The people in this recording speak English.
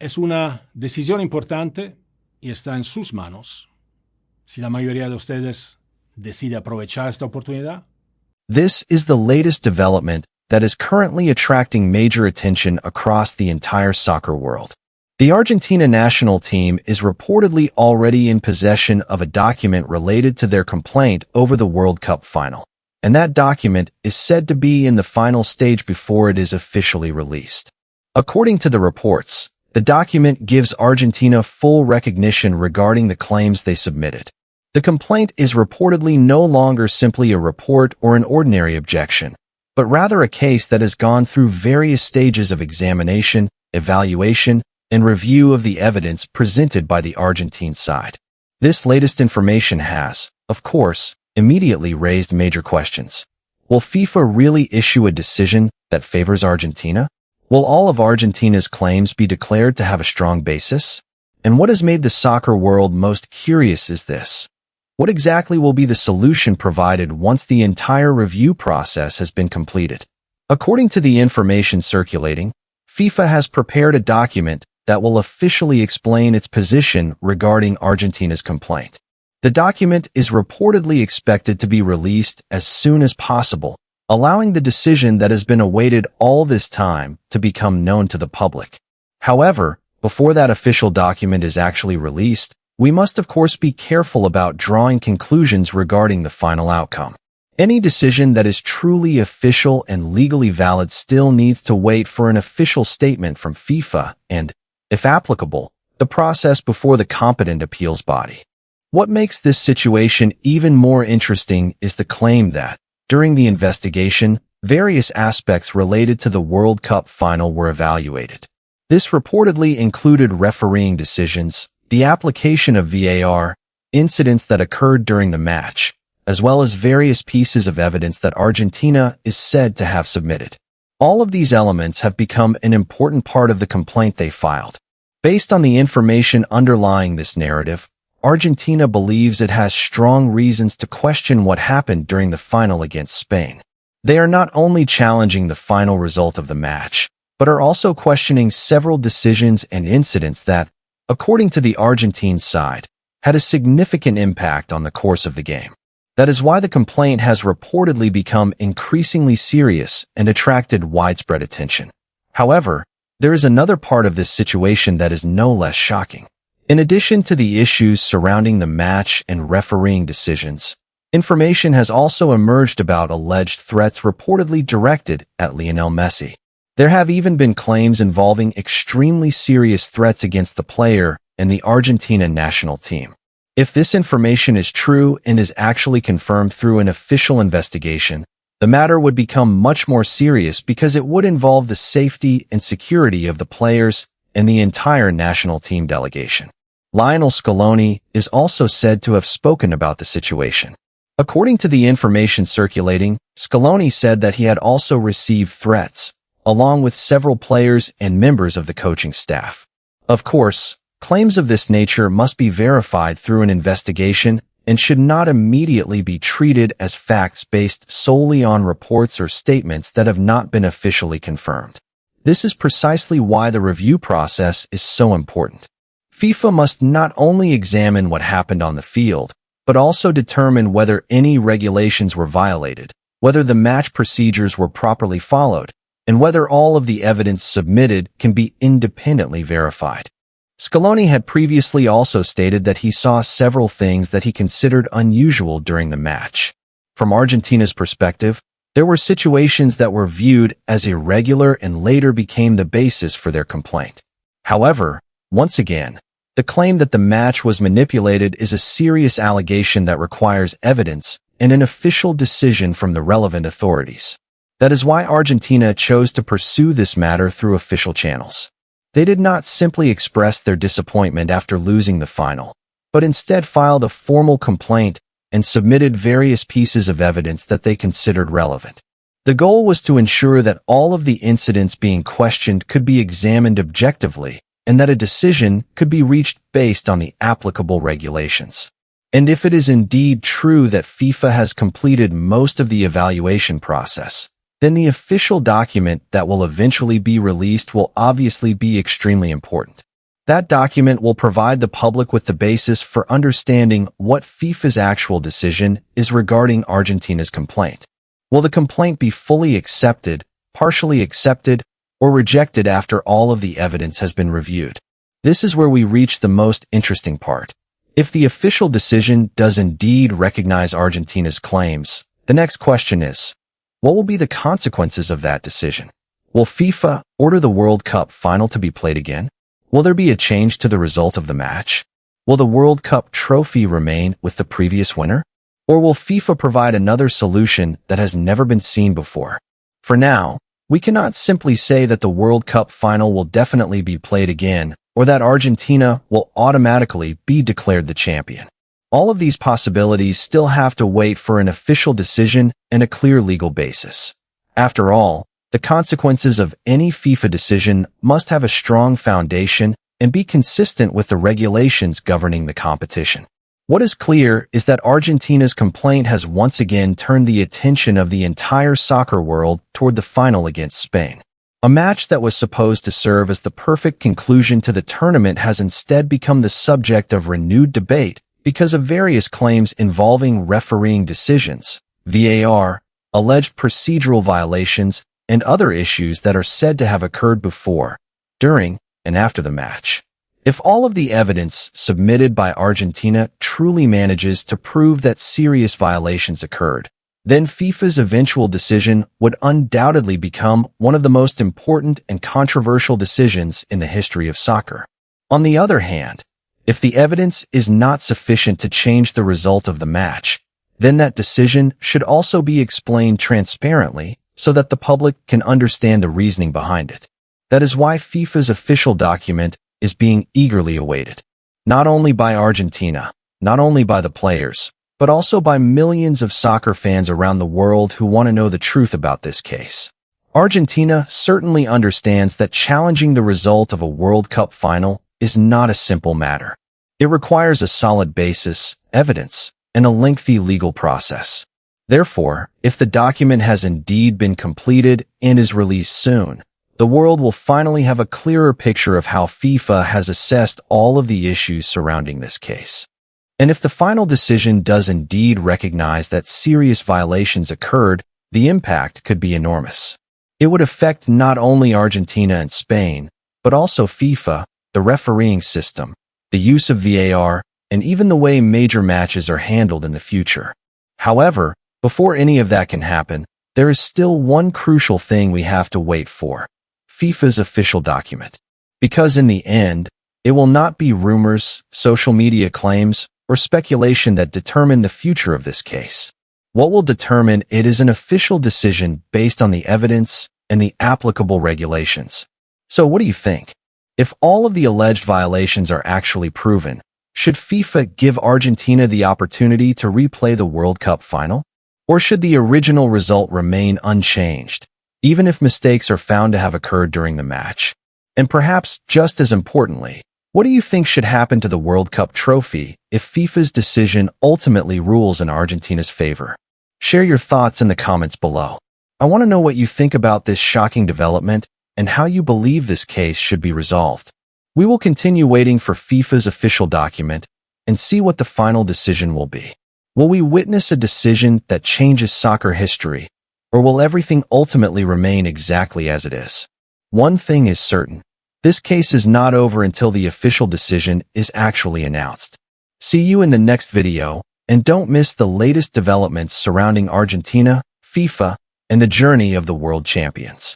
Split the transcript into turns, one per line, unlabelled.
Es una decisión importante y está en sus manos. Si la mayoría de ustedes decide aprovechar esta oportunidad.
This is the latest development that is currently attracting major attention across the entire soccer world. The Argentina national team is reportedly already in possession of a document related to their complaint over the World Cup final, and that document is said to be in the final stage before it is officially released. According to the reports, the document gives Argentina full recognition regarding the claims they submitted. The complaint is reportedly no longer simply a report or an ordinary objection, but rather a case that has gone through various stages of examination, evaluation, and review of the evidence presented by the Argentine side. This latest information has, of course, immediately raised major questions. Will FIFA really issue a decision that favors Argentina? Will all of Argentina's claims be declared to have a strong basis? And what has made the soccer world most curious is this. What exactly will be the solution provided once the entire review process has been completed? According to the information circulating, FIFA has prepared a document that will officially explain its position regarding Argentina's complaint. The document is reportedly expected to be released as soon as possible, allowing the decision that has been awaited all this time to become known to the public. However, before that official document is actually released, we must of course be careful about drawing conclusions regarding the final outcome. Any decision that is truly official and legally valid still needs to wait for an official statement from FIFA and, if applicable, the process before the competent appeals body. What makes this situation even more interesting is the claim that, during the investigation, various aspects related to the World Cup final were evaluated. This reportedly included refereeing decisions, the application of VAR, incidents that occurred during the match, as well as various pieces of evidence that Argentina is said to have submitted. All of these elements have become an important part of the complaint they filed. Based on the information underlying this narrative, Argentina believes it has strong reasons to question what happened during the final against Spain. They are not only challenging the final result of the match, but are also questioning several decisions and incidents that, according to the Argentine side, had a significant impact on the course of the game. That is why the complaint has reportedly become increasingly serious and attracted widespread attention. However, there is another part of this situation that is no less shocking. In addition to the issues surrounding the match and refereeing decisions, information has also emerged about alleged threats reportedly directed at Lionel Messi. There have even been claims involving extremely serious threats against the player and the Argentina national team. If this information is true and is actually confirmed through an official investigation, the matter would become much more serious because it would involve the safety and security of the players and the entire national team delegation. Lionel Scaloni is also said to have spoken about the situation. According to the information circulating, Scaloni said that he had also received threats, along with several players and members of the coaching staff. Of course, claims of this nature must be verified through an investigation and should not immediately be treated as facts based solely on reports or statements that have not been officially confirmed. This is precisely why the review process is so important. FIFA must not only examine what happened on the field, but also determine whether any regulations were violated, whether the match procedures were properly followed, and whether all of the evidence submitted can be independently verified. Scaloni had previously also stated that he saw several things that he considered unusual during the match. From Argentina's perspective, there were situations that were viewed as irregular and later became the basis for their complaint. However, once again, the claim that the match was manipulated is a serious allegation that requires evidence and an official decision from the relevant authorities. That is why Argentina chose to pursue this matter through official channels. They did not simply express their disappointment after losing the final, but instead filed a formal complaint and submitted various pieces of evidence that they considered relevant. The goal was to ensure that all of the incidents being questioned could be examined objectively and that a decision could be reached based on the applicable regulations. And if it is indeed true that FIFA has completed most of the evaluation process, then the official document that will eventually be released will obviously be extremely important. That document will provide the public with the basis for understanding what FIFA's actual decision is regarding Argentina's complaint. Will the complaint be fully accepted, partially accepted, or rejected after all of the evidence has been reviewed? This is where we reach the most interesting part. If the official decision does indeed recognize Argentina's claims, the next question is, what will be the consequences of that decision? Will FIFA order the World Cup final to be played again? Will there be a change to the result of the match? Will the World Cup trophy remain with the previous winner? Or will FIFA provide another solution that has never been seen before? For now, we cannot simply say that the World Cup final will definitely be played again, or that Argentina will automatically be declared the champion. All of these possibilities still have to wait for an official decision and a clear legal basis. After all, the consequences of any FIFA decision must have a strong foundation and be consistent with the regulations governing the competition. What is clear is that Argentina's complaint has once again turned the attention of the entire soccer world toward the final against Spain. A match that was supposed to serve as the perfect conclusion to the tournament has instead become the subject of renewed debate because of various claims involving refereeing decisions, VAR, alleged procedural violations, and other issues that are said to have occurred before, during, and after the match. If all of the evidence submitted by Argentina truly manages to prove that serious violations occurred, then FIFA's eventual decision would undoubtedly become one of the most important and controversial decisions in the history of soccer. On the other hand, if the evidence is not sufficient to change the result of the match, then that decision should also be explained transparently so that the public can understand the reasoning behind it. That is why FIFA's official document is being eagerly awaited, not only by Argentina, not only by the players, but also by millions of soccer fans around the world who want to know the truth about this case. Argentina certainly understands that challenging the result of a World Cup final is not a simple matter. It requires a solid basis, evidence, and a lengthy legal process. Therefore, if the document has indeed been completed and is released soon, the world will finally have a clearer picture of how FIFA has assessed all of the issues surrounding this case. And if the final decision does indeed recognize that serious violations occurred, the impact could be enormous. It would affect not only Argentina and Spain, but also FIFA, the refereeing system, the use of VAR, and even the way major matches are handled in the future. However, before any of that can happen, there is still one crucial thing we have to wait for: FIFA's official document. Because in the end, it will not be rumors, social media claims, or speculation that determine the future of this case. What will determine it is an official decision based on the evidence and the applicable regulations. So what do you think? If all of the alleged violations are actually proven, should FIFA give Argentina the opportunity to replay the World Cup final? Or should the original result remain unchanged, even if mistakes are found to have occurred during the match? And perhaps just as importantly, what do you think should happen to the World Cup trophy if FIFA's decision ultimately rules in Argentina's favor? Share your thoughts in the comments below. I want to know what you think about this shocking development and how you believe this case should be resolved. We will continue waiting for FIFA's official document and see what the final decision will be. Will we witness a decision that changes soccer history, or will everything ultimately remain exactly as it is? One thing is certain: this case is not over until the official decision is actually announced. See you in the next video, and don't miss the latest developments surrounding Argentina, FIFA, and the journey of the world champions.